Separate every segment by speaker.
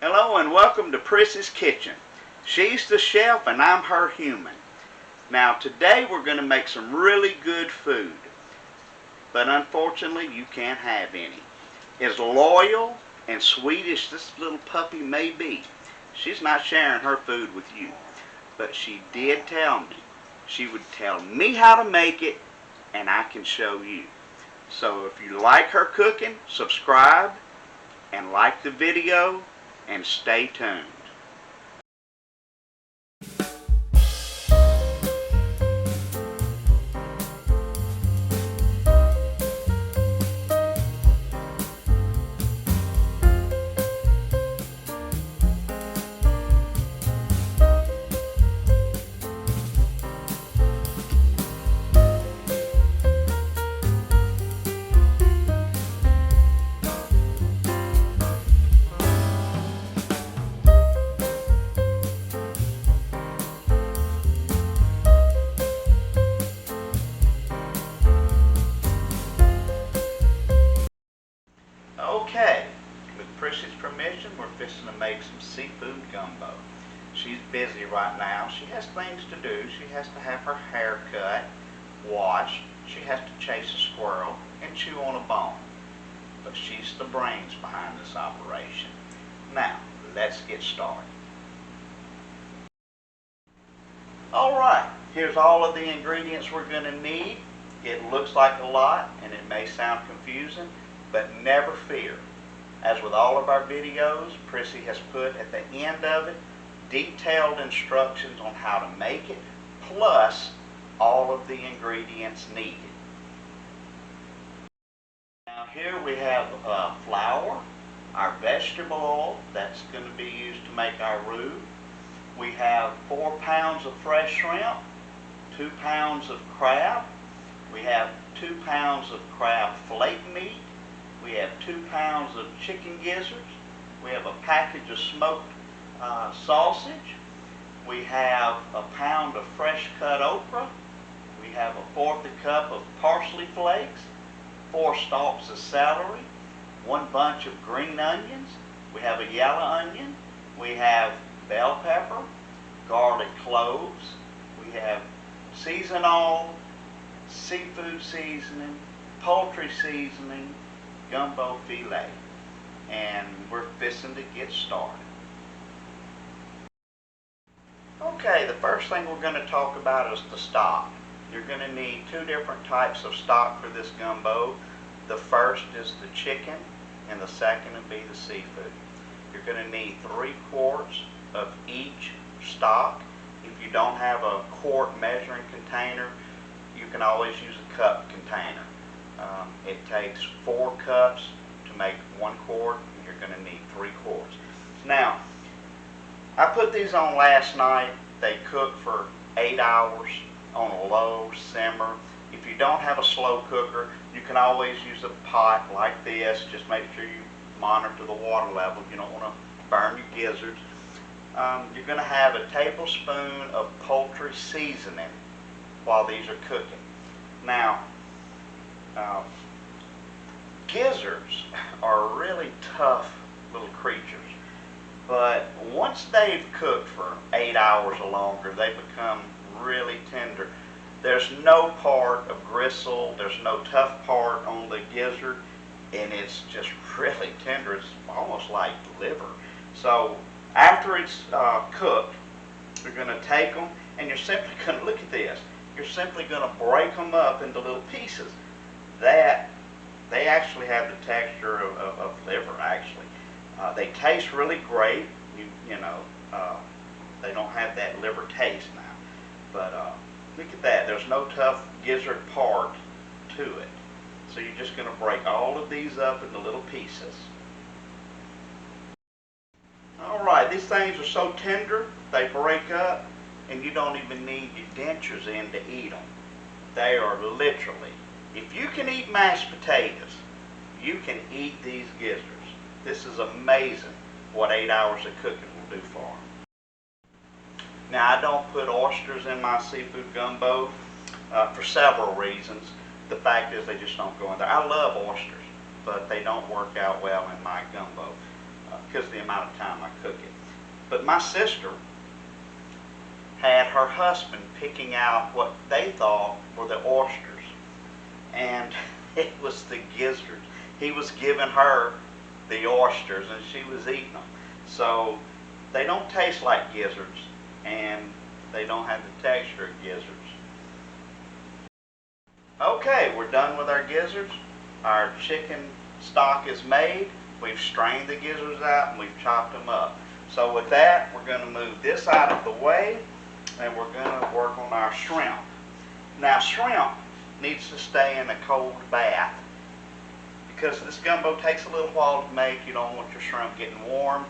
Speaker 1: Hello and welcome to Prissy's Kitchen. She's the chef and I'm her human. Now today we're going to make some really good food, but unfortunately you can't have any. As loyal and sweet as this little puppy may be, she's not sharing her food with you. But she did tell me she would tell me how to make it and I can show you. So if you like her cooking, subscribe and like the video and stay tuned. Okay, with Prissy's permission, we're fixing to make some seafood gumbo. She's busy right now. She has things to do. She has to have her hair cut, washed. She has to chase a squirrel and chew on a bone. But she's the brains behind this operation. Now, let's get started. Alright, here's all of the ingredients we're going to need. It looks like a lot and it may sound confusing, but never fear. As with all of our videos, Prissy has put at the end of it detailed instructions on how to make it, plus all of the ingredients needed. Now here we have flour, our vegetable oil, that's going to be used to make our roux. We have 4 pounds of fresh shrimp, 2 pounds of crab, we have 2 pounds of crab flake meat, we have 2 pounds of chicken gizzards, we have a package of smoked sausage, we have a pound of fresh cut okra, we have 1/4 cup of parsley flakes, 4 stalks of celery, 1 bunch of green onions, we have a yellow onion, we have bell pepper, garlic cloves, we have seasoned oil, seafood seasoning, poultry seasoning, gumbo filet, and we're fixing to get started. Okay, the first thing we're going to talk about is the stock. You're going to need 2 different types of stock for this gumbo. The first is the chicken and the second will be the seafood. You're going to need 3 quarts of each stock. If you don't have a quart measuring container, you can always use a cup container. It takes 4 cups to make 1 quart, and you're going to need 3 quarts. Now, I put these on last night. They cook for 8 hours on a low simmer. If you don't have a slow cooker, you can always use a pot like this. Just make sure you monitor the water level. You don't want to burn your gizzards. You're going to have a tablespoon of poultry seasoning while these are cooking. Now, gizzards are really tough little creatures, but once they've cooked for 8 hours or longer, they become really tender. There's no part of gristle, there's no tough part on the gizzard, and it's just really tender. It's almost like liver. So after it's cooked, you're going to take them and you're simply going to, look at this, you're simply going to break them up into little pieces. That they actually have the texture of liver, actually. They taste really great. You know, they don't have that liver taste now. But look at that. There's no tough gizzard part to it. So you're just going to break all of these up into little pieces. Alright, these things are so tender, they break up, and you don't even need your dentures in to eat them. They are literally, if you can eat mashed potatoes, you can eat these gizzards. This is amazing what 8 hours of cooking will do for them. Now, I don't put oysters in my seafood gumbo for several reasons. The fact is they just don't go in there. I love oysters, but they don't work out well in my gumbo. because of the amount of time I cook it. But my sister had her husband picking out what they thought were the oysters, and it was the gizzards. He was giving her the oysters and she was eating them. So they don't taste like gizzards and they don't have the texture of gizzards. Okay, we're done with our gizzards. Our chicken stock is made. We've strained the gizzards out and we've chopped them up. So with that, we're going to move this out of the way and we're going to work on our shrimp. Now shrimp needs to stay in a cold bath because this gumbo takes a little while to make. You don't want your shrimp getting warm.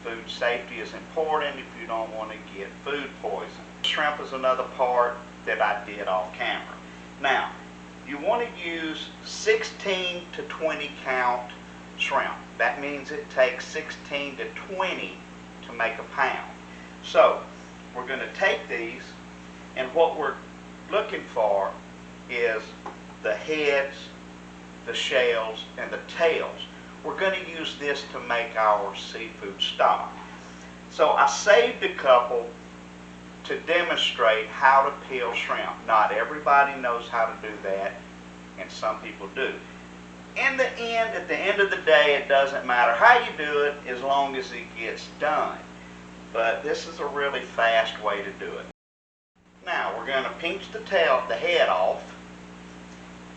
Speaker 1: Food safety is important if you don't want to get food poisoning. Shrimp is another part that I did off camera. Now, you want to use 16 to 20 count shrimp. That means it takes 16 to 20 to make a pound. So, we're going to take these, and what we're looking for is the heads, the shells, and the tails. We're going to use this to make our seafood stock. So I saved a couple to demonstrate how to peel shrimp. Not everybody knows how to do that, and some people do. In the end, at the end of the day, it doesn't matter how you do it as long as it gets done. But this is a really fast way to do it. Now we're going to pinch the head off,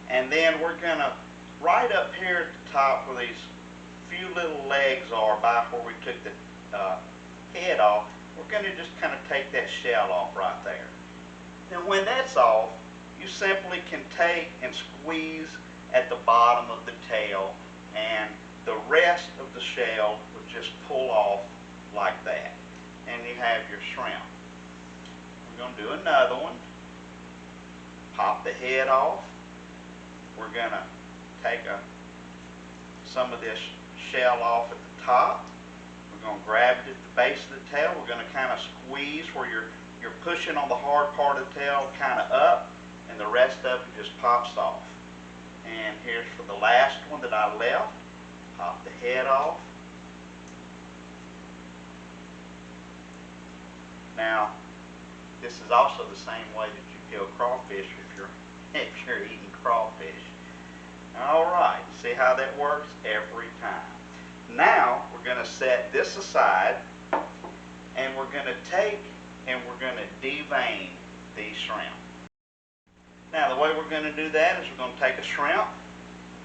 Speaker 1: and then we're going to, right up here at the top where these few little legs are by where we took the head off, we're going to just kind of take that shell off right there. And when that's off, you simply can take and squeeze at the bottom of the tail, and the rest of the shell will just pull off like that. And you have your shrimp. We're going to do another one. Pop the head off. We're going to take some of this shell off at the top. We're going to grab it at the base of the tail. We're going to kind of squeeze where you're pushing on the hard part of the tail kind of up, and the rest of it just pops off. And here's for the last one that I left. Pop the head off. Now, this is also the same way that you peel crawfish if you're eating crawfish. Alright, see how that works every time. Now, we're going to set this aside, and we're going to take and we're going to devein these shrimp. Now, the way we're going to do that is we're going to take a shrimp,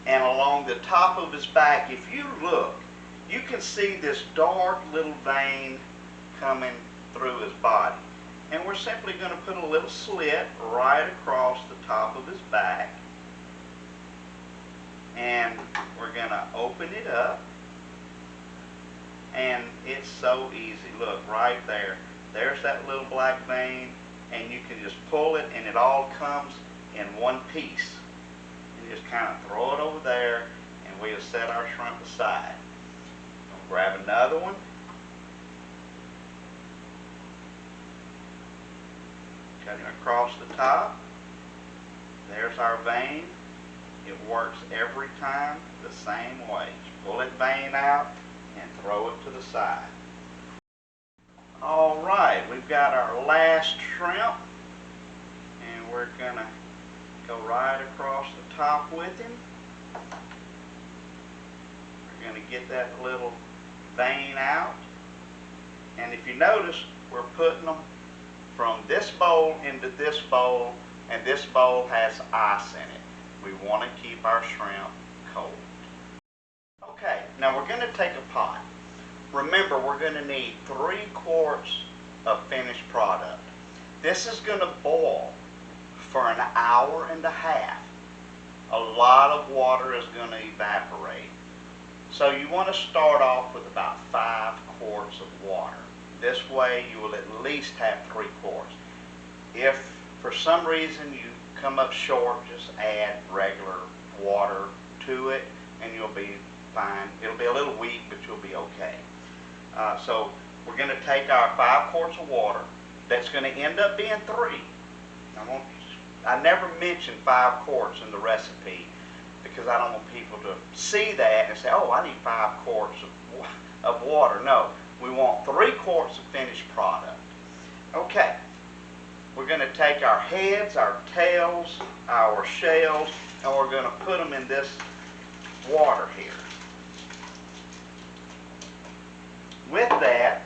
Speaker 1: and along the top of his back, if you look, you can see this dark little vein coming through his body. And we're simply going to put a little slit right across the top of his back. And we're going to open it up. And it's so easy. Look, right there. There's that little black vein. And you can just pull it and it all comes in one piece. You just kind of throw it over there and we'll set our shrimp aside. We'll grab another one. Cutting across the top. There's our vein. It works every time the same way. Just pull that vein out and throw it to the side. Alright, we've got our last shrimp, and we're going to go right across the top with him. We're going to get that little vein out, and if you notice, we're putting them from this bowl into this bowl, and this bowl has ice in it. We want to keep our shrimp cold. Okay, now we're going to take a pot. Remember, we're going to need 3 quarts of finished product. This is going to boil for an hour and a half. A lot of water is going to evaporate. So you want to start off with about 5 quarts of water. This way you will at least have 3 quarts. If for some reason you come up short, just add regular water to it and you'll be fine. It'll be a little weak, but you'll be okay. So we're going to take our 5 quarts of water. That's going to end up being 3. I never mentioned 5 quarts in the recipe, because I don't want people to see that and say, oh, I need 5 quarts of water. No, we want 3 quarts of finished product. Okay, we're going to take our heads, our tails, our shells, and we're going to put them in this water here. With that,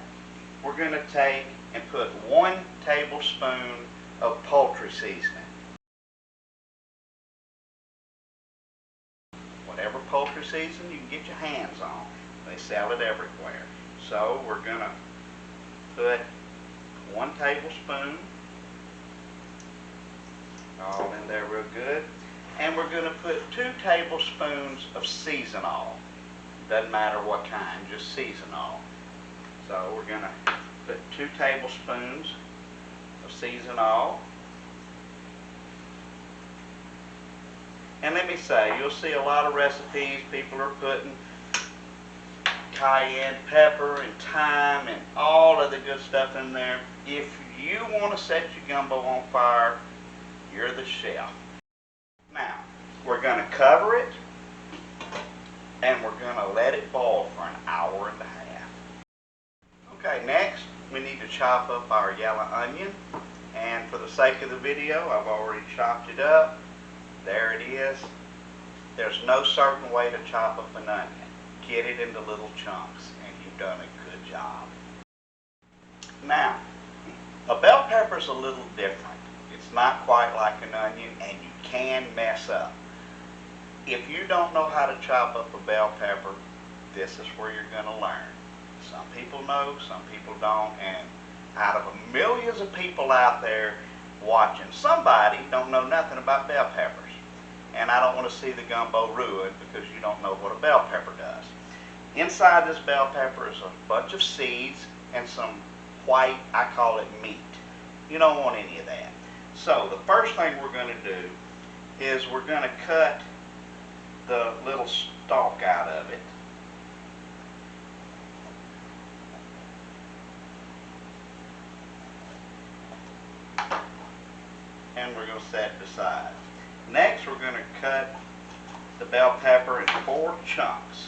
Speaker 1: we're going to take and put 1 tablespoon of poultry seasoning. Whatever poultry seasoning you can get your hands on. They sell it everywhere. So we're going to put 1 tablespoon all in there real good. And we're going to put 2 tablespoons of seasonal. Doesn't matter what kind, just seasonal. So we're going to put 2 tablespoons of seasonal. And let me say, you'll see a lot of recipes, people are putting cayenne pepper and thyme and all of the good stuff in there. If you want to set your gumbo on fire, you're the chef. Now, we're going to cover it and we're going to let it boil for an hour and a half. Okay, next we need to chop up our yellow onion, and for the sake of the video I've already chopped it up. There it is. There's no certain way to chop up an onion. Get it into little chunks and you've done a good job. Now, a bell pepper is a little different. It's not quite like an onion and you can mess up. If you don't know how to chop up a bell pepper, this is where you're going to learn. Some people know, some people don't, and out of millions of people out there watching, somebody don't know nothing about bell peppers. And I don't want to see the gumbo ruined because you don't know what a bell pepper does. Inside this bell pepper is a bunch of seeds and some white, I call it meat. You don't want any of that. So the first thing we're going to do is we're going to cut the little stalk out of it. And we're going to set it aside. Next, we're going to cut the bell pepper in 4 chunks,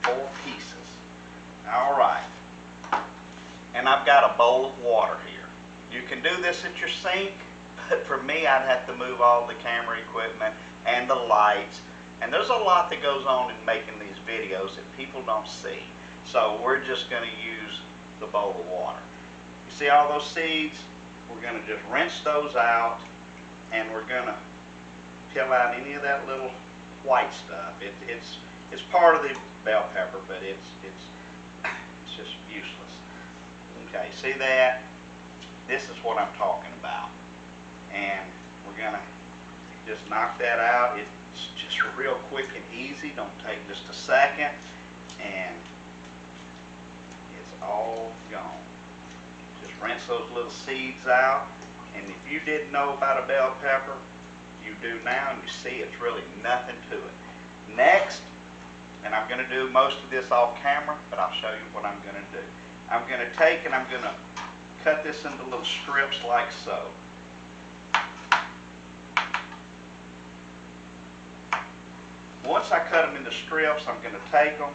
Speaker 1: 4 pieces. All right. And I've got a bowl of water here. You can do this at your sink, but for me, I'd have to move all the camera equipment and the lights. And there's a lot that goes on in making these videos that people don't see. So we're just going to use the bowl of water. You see all those seeds? We're going to just rinse those out, and we're going to peel out any of that little white stuff. It's part of the bell pepper, but it's just useless. Okay, see that? This is what I'm talking about. And we're going to just knock that out. It's just real quick and easy. Don't take just a second. And it's all gone. Just rinse those little seeds out. And if you didn't know about a bell pepper, you do now, and you see it's really nothing to it. Next, and I'm going to do most of this off camera, but I'll show you what I'm going to do. I'm going to take and I'm going to cut this into little strips like so. Once I cut them into strips, I'm going to take them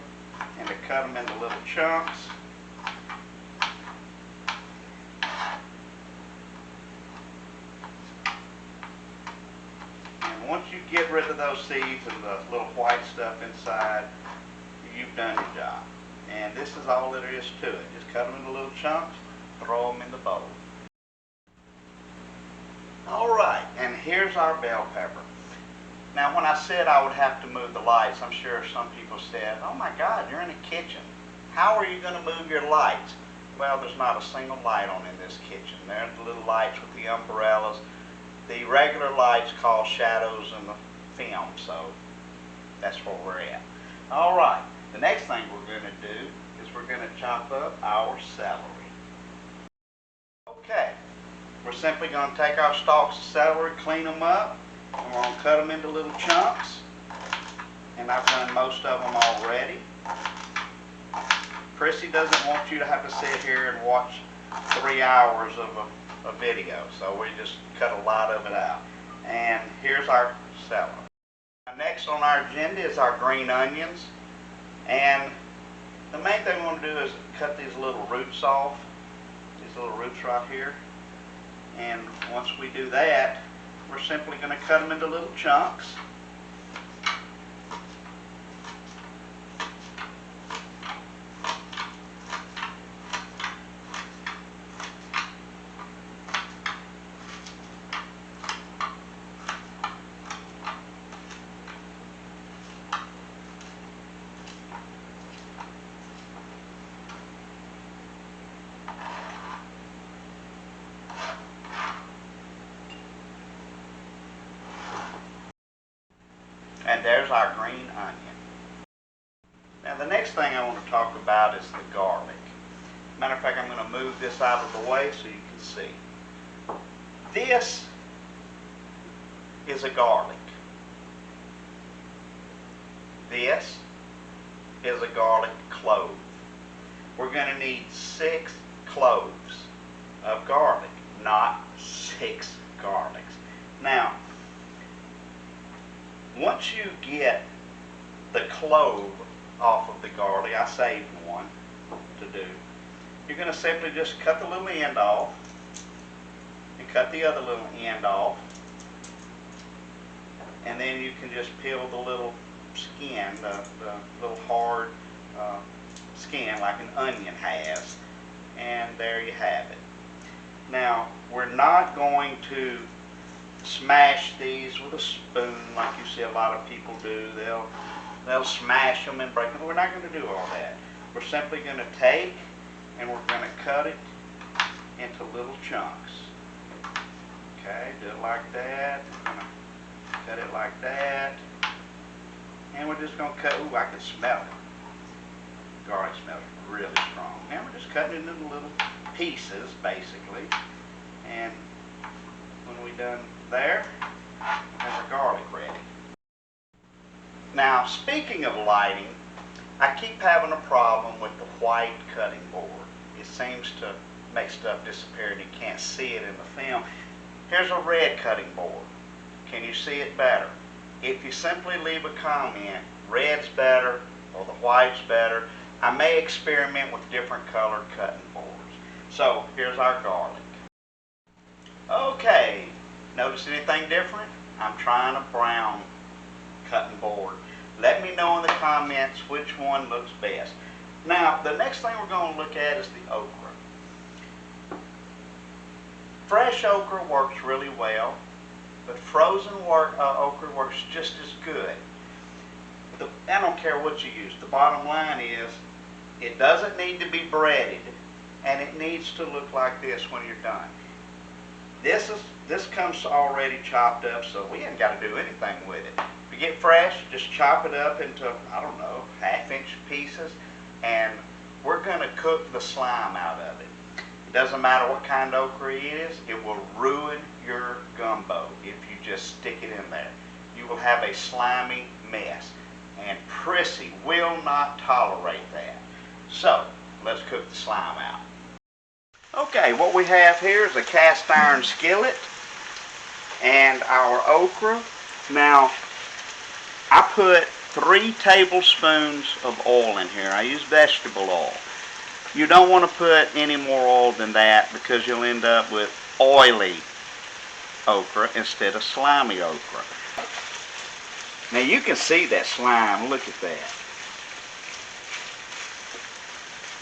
Speaker 1: and to cut them into little chunks. And once you get rid of those seeds and the little white stuff inside, you've done your job. And this is all there is to it. Just cut them into little chunks, throw them in the bowl. Alright, and here's our bell pepper. Now when I said I would have to move the lights, I'm sure some people said, oh my God, you're in a kitchen. How are you going to move your lights? Well, there's not a single light on in this kitchen. There's the little lights with the umbrellas. The regular lights cause shadows in the film, so that's where we're at. Alright, the next thing we're going to do is we're going to chop up our celery. Okay, we're simply going to take our stalks of celery, clean them up, and we're going to cut them into little chunks. And I've done most of them already. Prissy doesn't want you to have to sit here and watch 3 hours of a video, so we just cut a lot of it out. And here's our celery. Next on our agenda is our green onions, and the main thing we want to do is cut these little roots off, these little roots right here. And once we do that, we're simply going to cut them into little chunks. And there's our green onion. Now the next thing I want to talk about is the garlic. Matter of fact, I'm going to move this out of the way so you can see. This is a garlic. This is a garlic clove. We're going to need 6 cloves of garlic, not 6 garlics. Now, once you get the clove off of the garlic, I saved one to do, you're going to simply just cut the little end off and cut the other little end off, and then you can just peel the little skin, the little hard skin like an onion has, and there you have it. Now, we're not going to smash these with a spoon like you see a lot of people do. They'll smash them and break them. We're not going to do all that. We're simply going to take and we're going to cut it into little chunks. Okay, do it like that. We're going to cut it like that. And we're just going to cut, ooh, I can smell it. Garlic smells really strong. Now we're just cutting it into little pieces, basically. And when we're done there, we have our garlic ready. Now, speaking of lighting, I keep having a problem with the white cutting board. It seems to make stuff disappear and you can't see it in the film. Here's a red cutting board. Can you see it better? If you simply leave a comment, red's better or the white's better, I may experiment with different colored cutting boards. So, here's our garlic. Okay, notice anything different? I'm trying a brown cutting board. Let me know in the comments which one looks best. Now, the next thing we're going to look at is the okra. Fresh okra works really well, but frozen okra works just as good. I don't care what you use. The bottom line is, it doesn't need to be breaded, and it needs to look like this when you're done. This comes already chopped up, so we ain't got to do anything with it. If you get fresh, just chop it up into, I don't know, 1/2-inch pieces, and we're going to cook the slime out of it. It doesn't matter what kind of okra it is, it will ruin your gumbo if you just stick it in there. You will have a slimy mess, and Prissy will not tolerate that. So, let's cook the slime out. Okay, what we have here is a cast iron skillet and our okra. Now, I put 3 tablespoons of oil in here. I use vegetable oil. You don't want to put any more oil than that because you'll end up with oily okra instead of slimy okra. Now you can see that slime, look at that.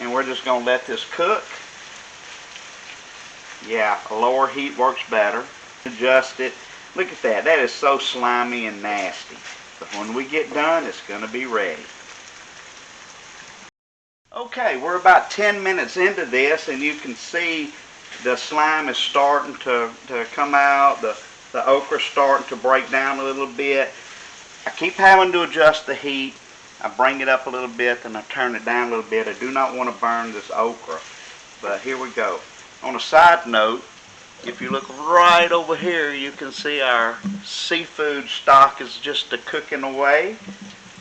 Speaker 1: And we're just going to let this cook. Yeah, a lower heat works better. Adjust it. Look at that. That is so slimy and nasty. But when we get done, it's going to be ready. Okay, we're about 10 minutes into this, and you can see the slime is starting to come out. The okra's starting to break down a little bit. I keep having to adjust the heat. I bring it up a little bit, then I turn it down a little bit. I do not want to burn this okra. But here we go. On a side note, if you look right over here, you can see our seafood stock is just cooking away,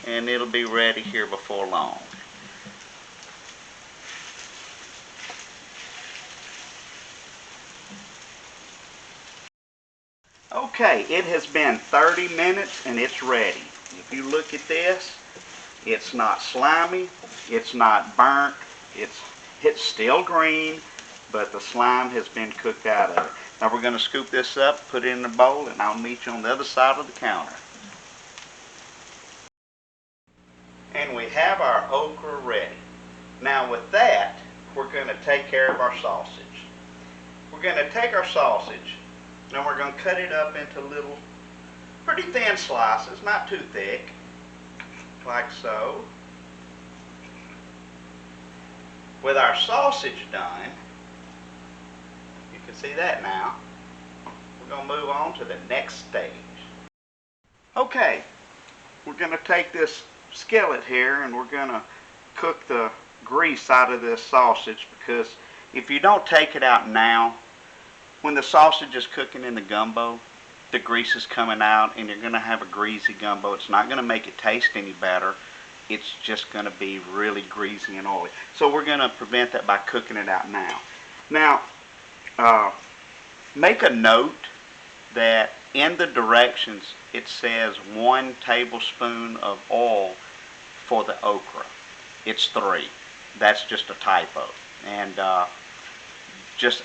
Speaker 1: and it'll be ready here before long. Okay, it has been 30 minutes and it's ready. If you look at this, it's not slimy, it's not burnt, it's still green, but the slime has been cooked out of it. Now we're going to scoop this up, put it in a bowl, and I'll meet you on the other side of the counter. And we have our okra ready. Now with that, we're going to take care of our sausage. We're going to take our sausage, and we're going to cut it up into little, pretty thin slices, not too thick, like so. With our sausage done, you can see that now, we're going to move on to the next stage. Okay, we're going to take this skillet here and we're going to cook the grease out of this sausage, because if you don't take it out now, when the sausage is cooking in the gumbo, the grease is coming out and you're going to have a greasy gumbo. It's not going to make it taste any better. It's just going to be really greasy and oily. So we're going to prevent that by cooking it out now. Now, make a note that in the directions it says 1 tablespoon of oil for the okra. It's 3. That's just a typo. And just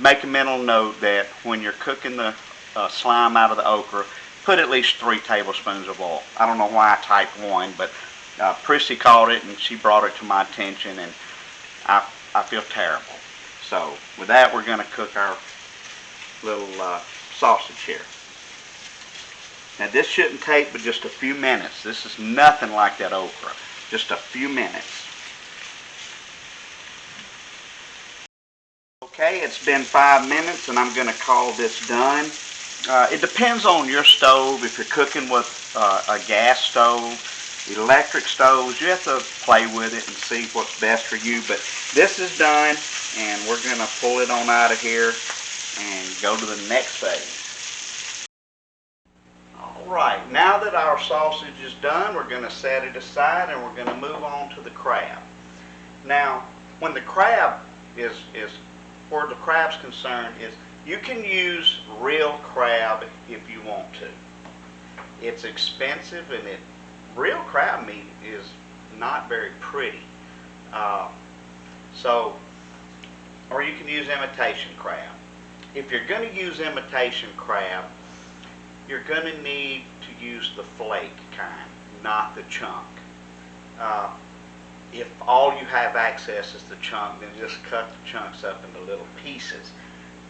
Speaker 1: make a mental note that when you're cooking the slime out of the okra, put at least 3 tablespoons of oil. I don't know why I typed 1, but Prissy caught it and she brought it to my attention, and I feel terrible. So with that, we're going to cook our little sausage here. Now this shouldn't take but just a few minutes. This is nothing like that okra. Just a few minutes. Okay, it's been 5 minutes and I'm going to call this done. It depends on your stove. If you're cooking with a gas stove, electric stoves, you have to play with it and see what's best for you. But this is done, and we're going to pull it on out of here and go to the next phase. Alright, now that our sausage is done, we're going to set it aside and we're going to move on to the crab. Now, when the crab where the crab's concerned is, you can use real crab if you want to. It's expensive, and real crab meat is not very pretty. Or you can use imitation crab. If you're going to use imitation crab, you're going to need to use the flake kind, not the chunk. If all you have access is the chunk, then just cut the chunks up into little pieces.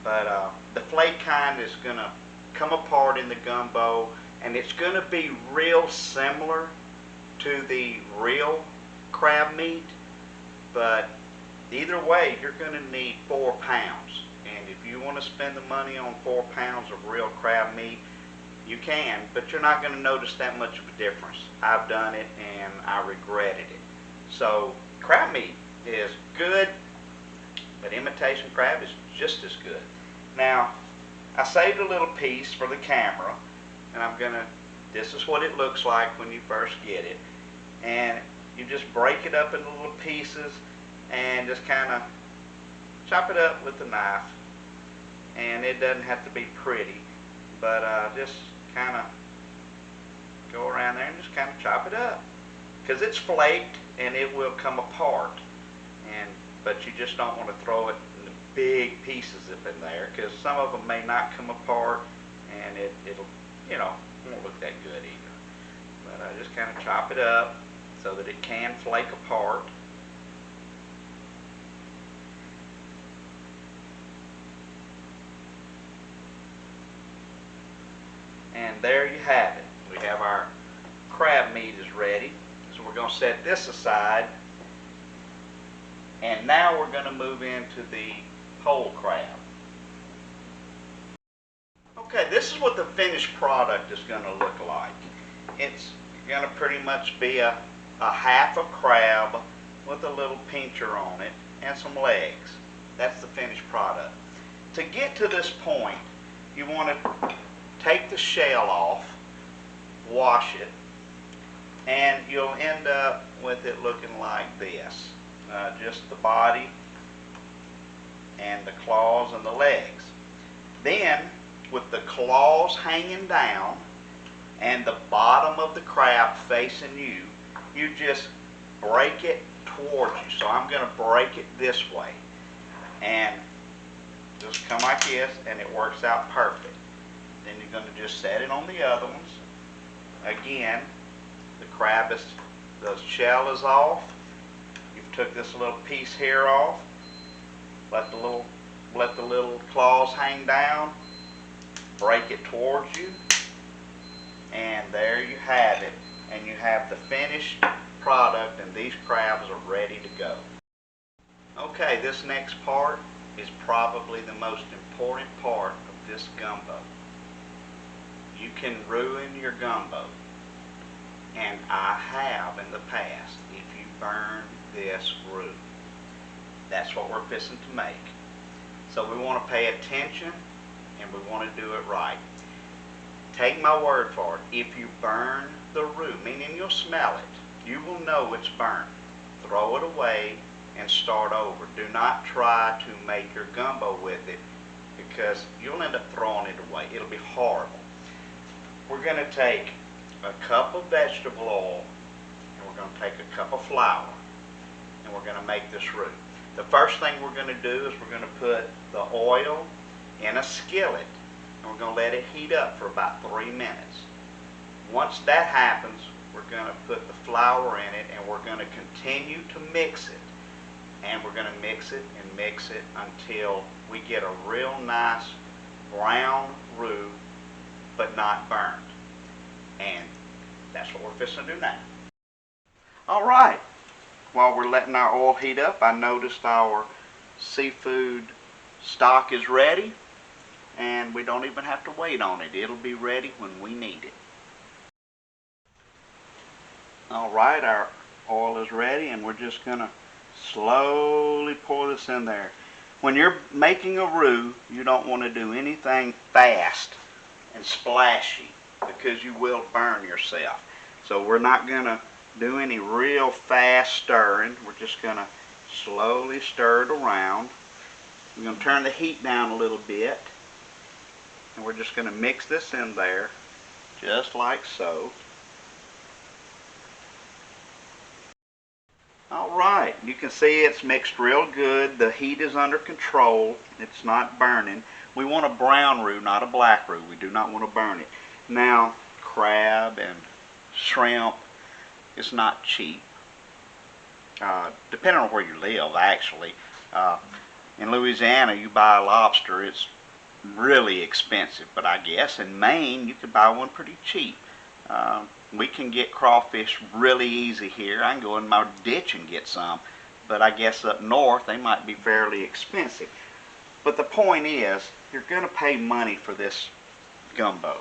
Speaker 1: But the flake kind is going to come apart in the gumbo, and it's going to be real similar to the real crab meat, but either way, you're going to need 4 pounds. And if you want to spend the money on 4 pounds of real crab meat, you can, but you're not going to notice that much of a difference. I've done it and I regretted it. So crab meat is good, but imitation crab is just as good. Now, I saved a little piece for the camera, and this is what it looks like when you first get it. And you just break it up into little pieces and just kind of chop it up with the knife. And it doesn't have to be pretty, but just kind of go around there and just kind of chop it up, because it's flaked and it will come apart. But you just don't want to throw it in the big pieces up in there, because some of them may not come apart, and it'll won't look that good either. But I just kind of chop it up so that it can flake apart. And there you have it. We have our crab meat is ready. So we're going to set this aside. And now we're going to move into the whole crab. Okay, this is what the finished product is going to look like. It's going to pretty much be a half a crab with a little pincher on it and some legs. That's the finished product. To get to this point, you want to take the shell off, wash it, and you'll end up with it looking like this. Just the body and the claws and the legs. Then, with the claws hanging down, and the bottom of the crab facing you, you just break it towards you. So I'm going to break it this way, and just come like this, and it works out perfect. Then you're going to just set it on the other ones. Again, the crab is, the shell is off. You've took this little piece here off. Let the little claws hang down. Break it towards you, and there you have it. And you have the finished product, and these crabs are ready to go. Okay, this next part is probably the most important part of this gumbo. You can ruin your gumbo, and I have in the past, if you burn this roux. That's what we're fixing to make. So we want to pay attention, and we want to do it right. Take my word for it. If you burn the roux, meaning you'll smell it, you will know it's burnt. Throw it away and start over. Do not try to make your gumbo with it, because you'll end up throwing it away. It'll be horrible. We're going to take a cup of vegetable oil, and we're going to take a cup of flour, and we're going to make this roux. The first thing we're going to do is we're going to put the oil in a skillet, and we're going to let it heat up for about 3 minutes. Once that happens, we're going to put the flour in it, and we're going to continue to mix it. And we're going to mix it and mix it until we get a real nice brown roux, but not burnt. And that's what we're fixing to do now. Alright, while we're letting our oil heat up, I noticed our seafood stock is ready, and we don't even have to wait on it. It'll be ready when we need it. Alright, our oil is ready, and we're just going to slowly pour this in there. When you're making a roux, you don't want to do anything fast and splashy, because you will burn yourself. So we're not going to do any real fast stirring. We're just going to slowly stir it around. We're going to turn the heat down a little bit, and we're just going to mix this in there just like so. Alright, you can see it's mixed real good. The heat is under control. It's not burning. We want a brown roux, not a black roux. We do not want to burn it. Now, crab and shrimp is not cheap. Depending on where you live, actually. In Louisiana, you buy a lobster, it's really expensive. But I guess in Maine, you could buy one pretty cheap. We can get crawfish really easy here. I can go in my ditch and get some. But I guess up north, they might be fairly expensive. But the point is, you're going to pay money for this gumbo.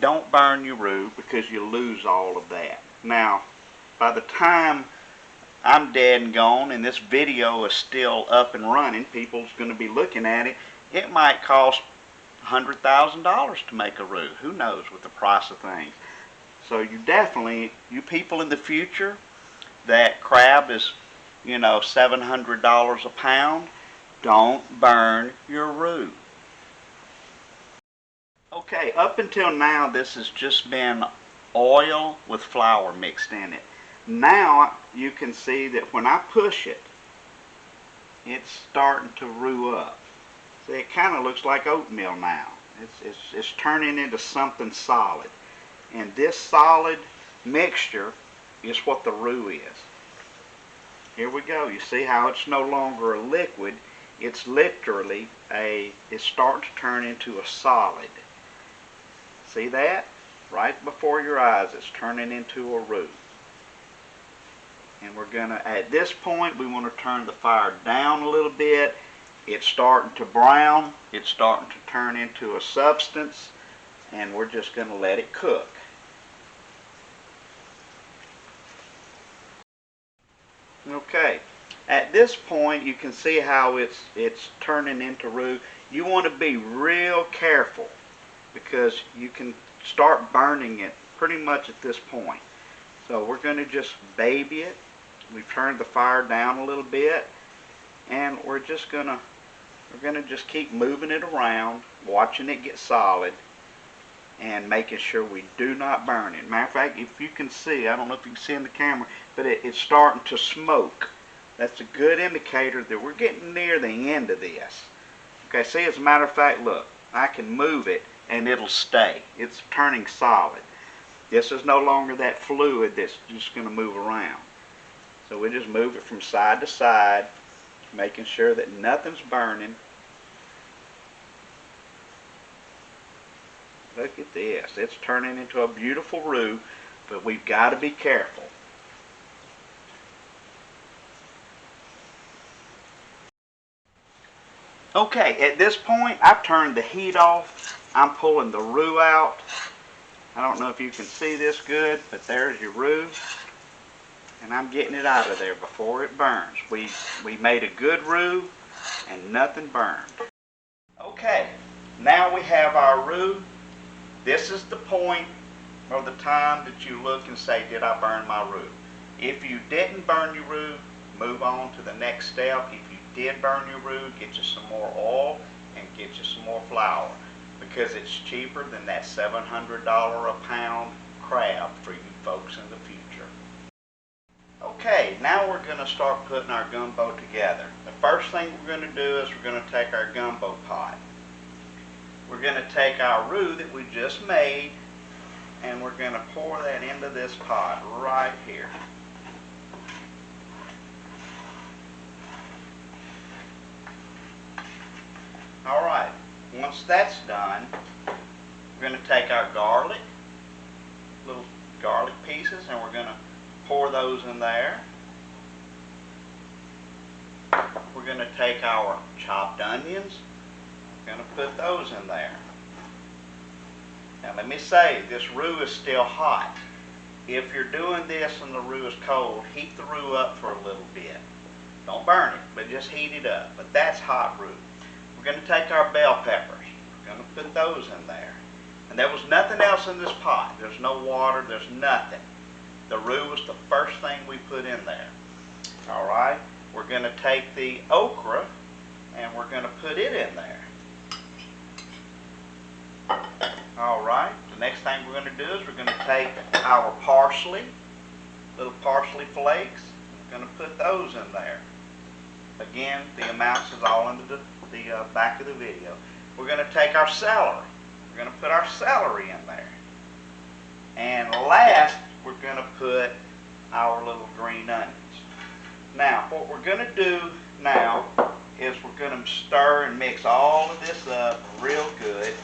Speaker 1: Don't burn your roux, because you lose all of that. Now, by the time I'm dead and gone and this video is still up and running, people's going to be looking at it, it might cost $100,000 to make a roux. Who knows with the price of things. So you people in the future, that crab is, $700 a pound, don't burn your roux. Okay, up until now, this has just been oil with flour mixed in it. Now you can see that when I push it, it's starting to roux up. See, it kind of looks like oatmeal now. It's turning into something solid. And this solid mixture is what the roux is. Here we go. You see how it's no longer a liquid. It's literally it's starting to turn into a solid. See that? Right before your eyes, it's turning into a roux. And we're going to, at this point, we want to turn the fire down a little bit. It's starting to brown. It's starting to turn into a substance. And we're just going to let it cook. Okay. At this point, you can see how it's turning into roux. You want to be real careful, because you can start burning it pretty much at this point. So we're going to just baby it. We've turned the fire down a little bit, and we're going to just keep moving it around, watching it get solid. and making sure we do not burn it. Matter of fact, if you can see, I don't know if you can see in the camera, but it's starting to smoke. That's a good indicator that we're getting near the end of this. Okay, see, as a matter of fact, look, I can move it and it'll stay. It's turning solid. This is no longer that fluid that's just going to move around. So we just move it from side to side, making sure that nothing's burning. Look at this. It's turning into a beautiful roux, but we've got to be careful. Okay, at this point, I've turned the heat off. I'm pulling the roux out. I don't know if you can see this good, but there's your roux. And I'm getting it out of there before it burns. We made a good roux and nothing burned. Okay, now we have our roux. This is the point or the time that you look and say, did I burn my roux? If you didn't burn your roux, move on to the next step. If you did burn your roux, get you some more oil and get you some more flour, because it's cheaper than that $700 a pound crab for you folks in the future. Okay, now we're going to start putting our gumbo together. The first thing we're going to do is we're going to take our gumbo pot. We're going to take our roux that we just made and we're going to pour that into this pot right here. Alright, once that's done, we're going to take our garlic, little garlic pieces, and we're going to pour those in there. We're going to take our chopped onions, we're going to put those in there. Now let me say, this roux is still hot. If you're doing this and the roux is cold, heat the roux up for a little bit. Don't burn it, but just heat it up. But that's hot roux. We're going to take our bell peppers. We're going to put those in there. And there was nothing else in this pot. There's no water, there's nothing. The roux was the first thing we put in there. Alright, we're going to take the okra and we're going to put it in there. Alright, the next thing we're going to do is we're going to take our parsley, little parsley flakes. We're going to put those in there. Again, the amounts is all in the back of the video. We're going to take our celery. We're going to put our celery in there. And last, we're going to put our little green onions. Now, what we're going to do now is we're going to stir and mix all of this up real good.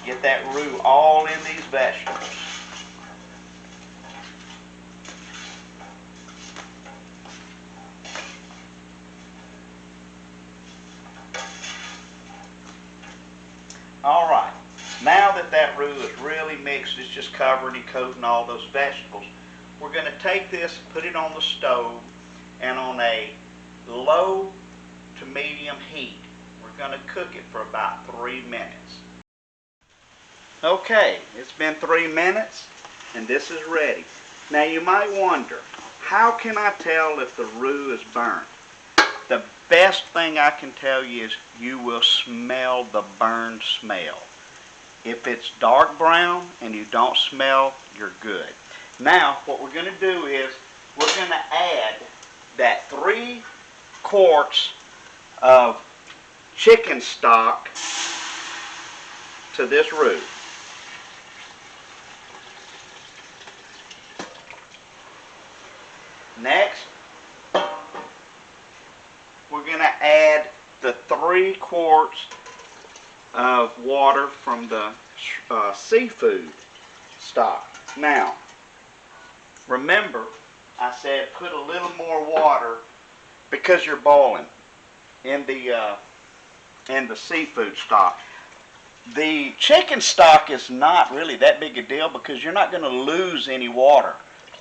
Speaker 1: Get that roux all in these vegetables. Alright, now that roux is really mixed, it's just covering and coating all those vegetables, we're going to take this, put it on the stove, and on a low to medium heat, we're going to cook it for about 3 minutes. Okay, it's been 3 minutes, and this is ready. Now you might wonder, how can I tell if the roux is burnt? The best thing I can tell you is you will smell the burned smell. If it's dark brown and you don't smell, you're good. Now, what we're going to do is we're going to add that 3 quarts of chicken stock to this roux. Next, we're going to add the 3 quarts of water from the seafood stock. Now, remember, I said put a little more water because you're boiling in the seafood stock. The chicken stock is not really that big a deal because you're not going to lose any water,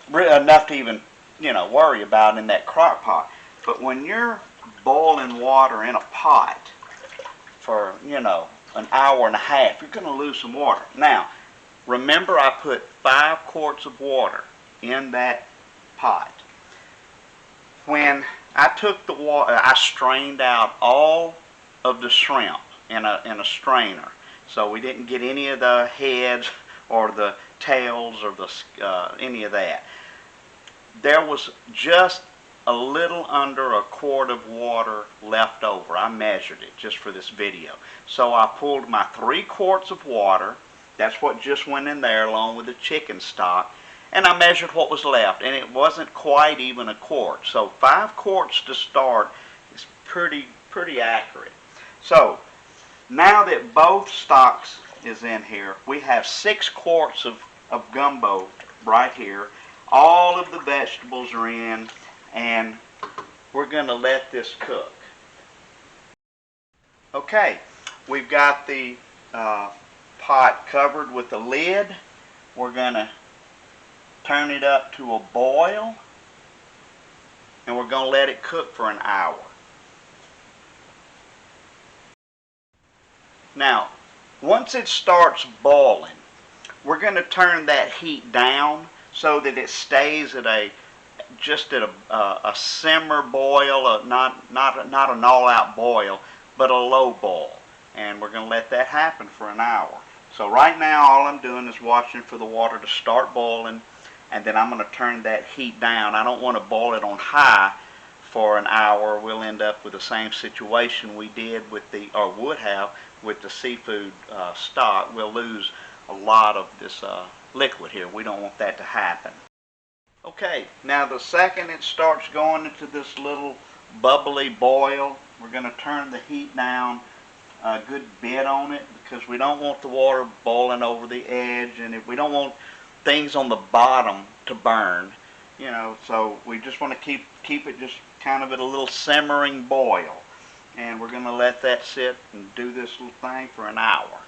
Speaker 1: enough to even, worry about in that crock pot. But when you're boiling water in a pot for, an hour and a half, you're going to lose some water. Now, remember I put 5 quarts of water in that pot. When I took the water, I strained out all of the shrimp in a strainer. So we didn't get any of the heads or the tails or the any of that. There was just a little under a quart of water left over. I measured it just for this video. So I pulled my 3 quarts of water. That's what just went in there along with the chicken stock. And I measured what was left, and it wasn't quite even a quart. So 5 quarts to start is pretty accurate. So now that both stocks is in here, we have 6 quarts of gumbo right here. All of the vegetables are in, and we're going to let this cook. Okay, we've got the pot covered with a lid. We're going to turn it up to a boil, and we're going to let it cook for an hour. Now, once it starts boiling, we're going to turn that heat down so that it stays at just at a simmer boil, not an all-out boil, but a low boil. And we're going to let that happen for an hour. So right now, all I'm doing is watching for the water to start boiling, and then I'm going to turn that heat down. I don't want to boil it on high for an hour. We'll end up with the same situation we did with or would have with the seafood stock. We'll lose a lot of this liquid here. We don't want that to happen. Okay, now the second it starts going into this little bubbly boil, we're going to turn the heat down a good bit on it, because we don't want the water boiling over the edge, and we don't want things on the bottom to burn, you know. So we just want to keep it just kind of at a little simmering boil, and we're going to let that sit and do this little thing for an hour.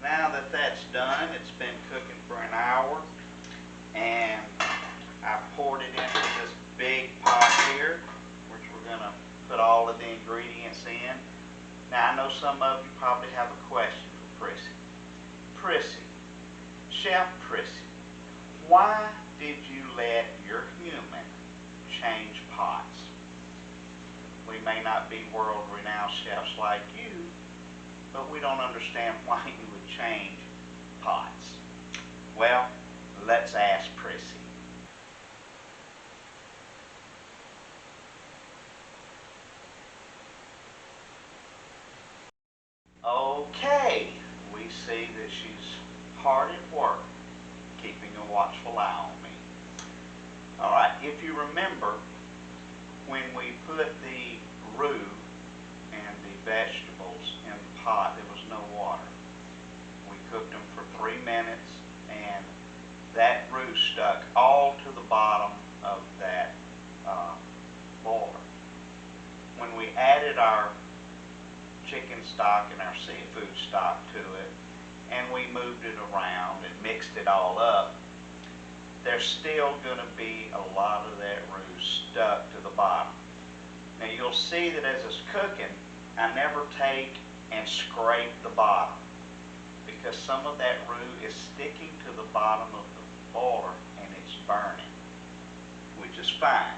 Speaker 1: Now that that's done, it's been cooking for an hour, and I poured it into this big pot here, which we're going to put all of the ingredients in. Now, I know some of you probably have a question for Prissy. Prissy, Chef Prissy, why did you let your human change pots? We may not be world-renowned chefs like you, but we don't understand why you would change pots. Well, let's ask Prissy. Okay, we see that she's hard at work, keeping a watchful eye on me. Alright, if you remember, when we put the roux and the vegetables in the pot, there was no water. We cooked them for 3 minutes, and that roux stuck all to the bottom of that boiler. When we added our chicken stock and our seafood stock to it, and we moved it around and mixed it all up, there's still going to be a lot of that roux stuck to the bottom. Now you'll see that as it's cooking, I never take and scrape the bottom, because some of that roux is sticking to the bottom of the boiler and it's burning, which is fine.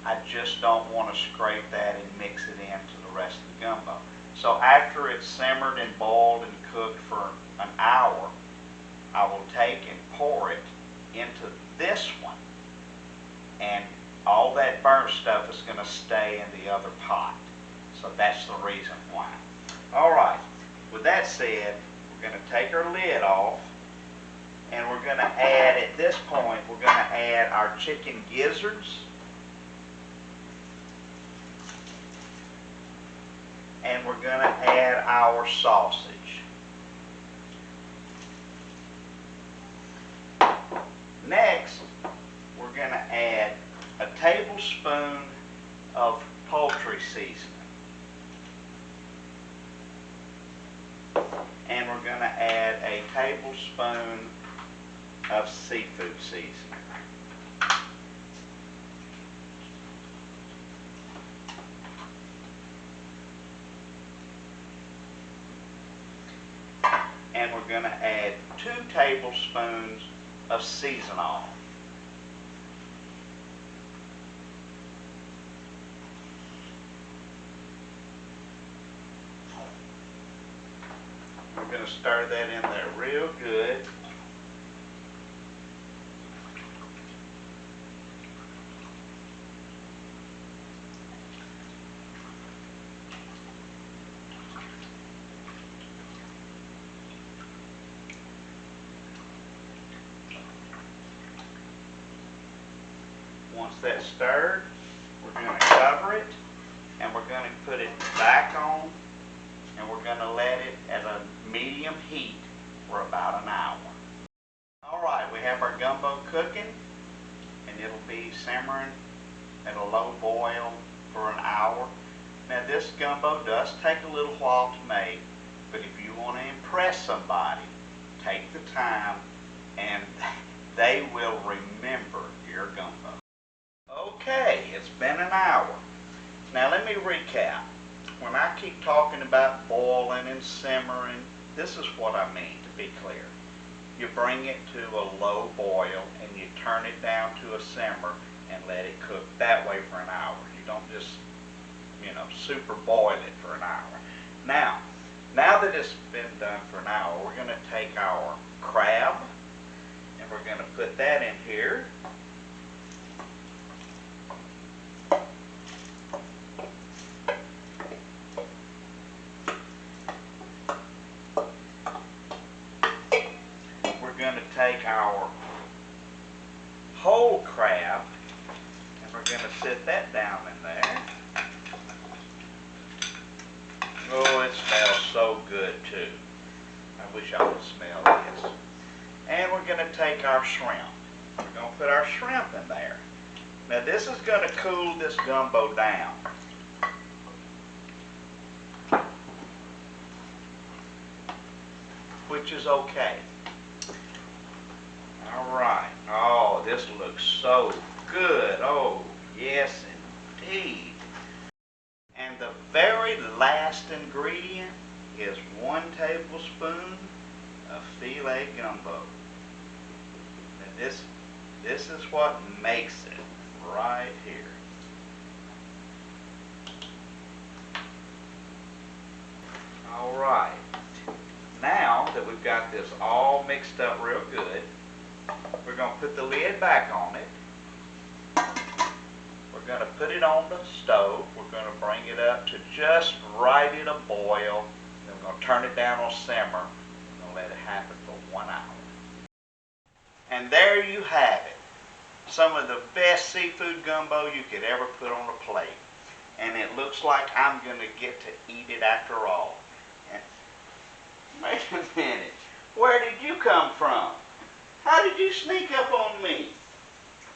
Speaker 1: I just don't want to scrape that and mix it into the rest of the gumbo. So after it's simmered and boiled and cooked for an hour, I will take and pour it into this one, and all that burnt stuff is going to stay in the other pot. So that's the reason why. Alright, with that said, we're going to take our lid off, and we're going to add, at this point, we're going to add our chicken gizzards, and we're going to add our sausage. Next, we're going to add a tablespoon of poultry seasoning. And we're going to add a tablespoon of seafood seasoning. And we're going to add 2 tablespoons of seasonal. we're going to stir that in there real good. Once that's stirred, we're going to cover it, and we're going to put it back on, and we're going to let it at a medium heat for about an hour. Alright, we have our gumbo cooking, and it'll be simmering at a low boil for an hour. Now this gumbo does take a little while to make, but if you want to impress somebody, take the time and they will remember your gumbo. Okay, it's been an hour. Now let me recap. When I keep talking about boiling and simmering, this is what I mean, to be clear. You bring it to a low boil and you turn it down to a simmer and let it cook that way for an hour. You don't just, super boil it for an hour. Now that it's been done for an hour, we're going to take our crab and we're going to put that in here. We're going to take our whole crab and we're going to sit that down in there. Oh, it smells so good too. I wish I could smell this. And we're going to take our shrimp. We're going to put our shrimp in there. Now this is going to cool this gumbo down. Which is okay. Alright. Oh, this looks so good. Oh, yes indeed. And the very last ingredient is 1 tablespoon of filet gumbo. And this is what makes it right here. Alright. Now that we've got this all mixed up real good, we're going to put the lid back on it. We're going to put it on the stove. We're going to bring it up to just right at a boil. Then we're going to turn it down on simmer. We're going to let it happen for 1 hour. And there you have it. Some of the best seafood gumbo you could ever put on a plate. And it looks like I'm going to get to eat it after all. And wait a minute. Where did you come from? How did you sneak up on me?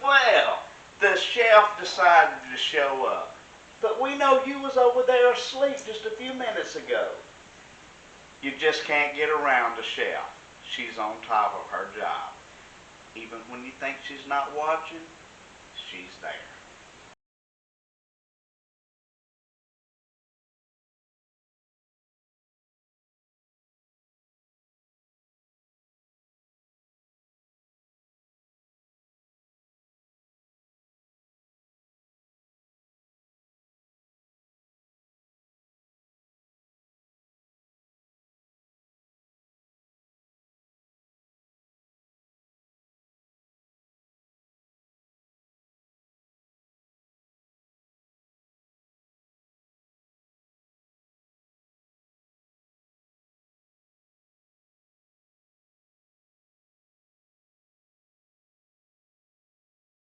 Speaker 1: Well, the chef decided to show up. But we know you was over there asleep just a few minutes ago. You just can't get around the chef. She's on top of her job. Even when you think she's not watching, she's there.